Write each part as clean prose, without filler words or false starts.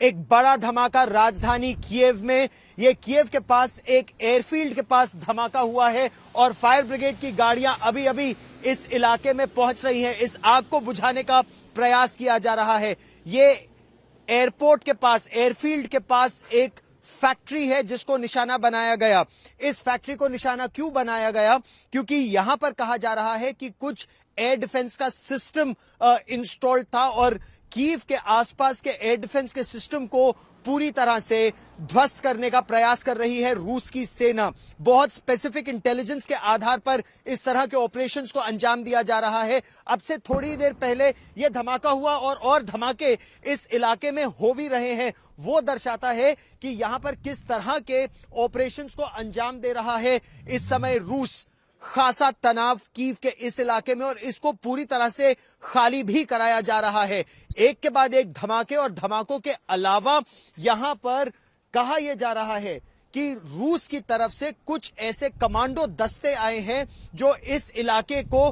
एक बड़ा धमाका राजधानी कीव में। ये कीव के पास एक एयरफील्ड के पास धमाका हुआ है और फायर ब्रिगेड की गाड़ियां अभी अभी इस इलाके में पहुंच रही हैं। इस आग को बुझाने का प्रयास किया जा रहा है। ये एयरपोर्ट के पास, एयरफील्ड के पास एक फैक्ट्री है जिसको निशाना बनाया गया। इस फैक्ट्री को निशाना क्यों बनाया गया? क्योंकि यहां पर कहा जा रहा है कि कुछ एयर डिफेंस का सिस्टम इंस्टॉल्ड था और कीव के आसपास के एयर डिफेंस के सिस्टम को पूरी तरह से ध्वस्त करने का प्रयास कर रही है रूस की सेना। बहुत स्पेसिफिक इंटेलिजेंस के आधार पर इस तरह के ऑपरेशंस को अंजाम दिया जा रहा है। अब से थोड़ी देर पहले यह धमाका हुआ और धमाके इस इलाके में हो भी रहे हैं। वो दर्शाता है कि यहां पर किस तरह के ऑपरेशंस को अंजाम दे रहा है इस समय रूस। खासा तनाव कीव के इस इलाके में और इसको पूरी तरह से खाली भी कराया जा रहा है। एक के बाद एक धमाके और धमाकों के अलावा यहां पर कहा यह जा रहा है कि रूस की तरफ से कुछ ऐसे कमांडो दस्ते आए हैं जो इस इलाके को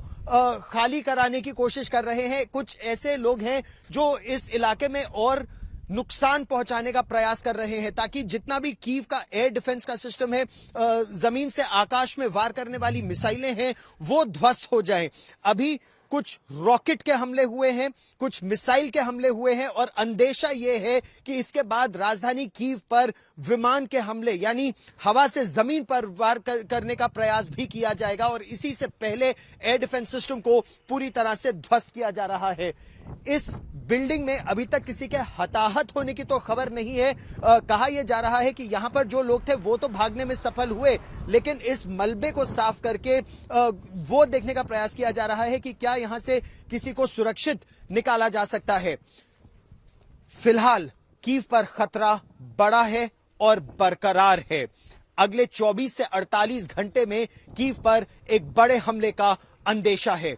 खाली कराने की कोशिश कर रहे हैं। कुछ ऐसे लोग हैं जो इस इलाके में और नुकसान पहुंचाने का प्रयास कर रहे हैं ताकि जितना भी कीव का एयर डिफेंस का सिस्टम है, जमीन से आकाश में वार करने वाली मिसाइलें हैं, वो ध्वस्त हो जाएं। अभी कुछ रॉकेट के हमले हुए हैं, कुछ मिसाइल के हमले हुए हैं और अंदेशा यह है कि इसके बाद राजधानी कीव पर विमान के हमले यानी हवा से जमीन पर वार करने का प्रयास भी किया जाएगा और इसी से पहले एयर डिफेंस सिस्टम को पूरी तरह से ध्वस्त किया जा रहा है। इस बिल्डिंग में अभी तक किसी के हताहत होने की तो खबर नहीं है। कहा यह जा रहा है कि यहां पर जो लोग थे वो तो भागने में सफल हुए, लेकिन इस मलबे को साफ करके वो देखने का प्रयास किया जा रहा है कि क्या यहां से किसी को सुरक्षित निकाला जा सकता है। फिलहाल कीव पर खतरा बड़ा है और बरकरार है। अगले 24 से 48 घंटे में कीव पर एक बड़े हमले का अंदेशा है।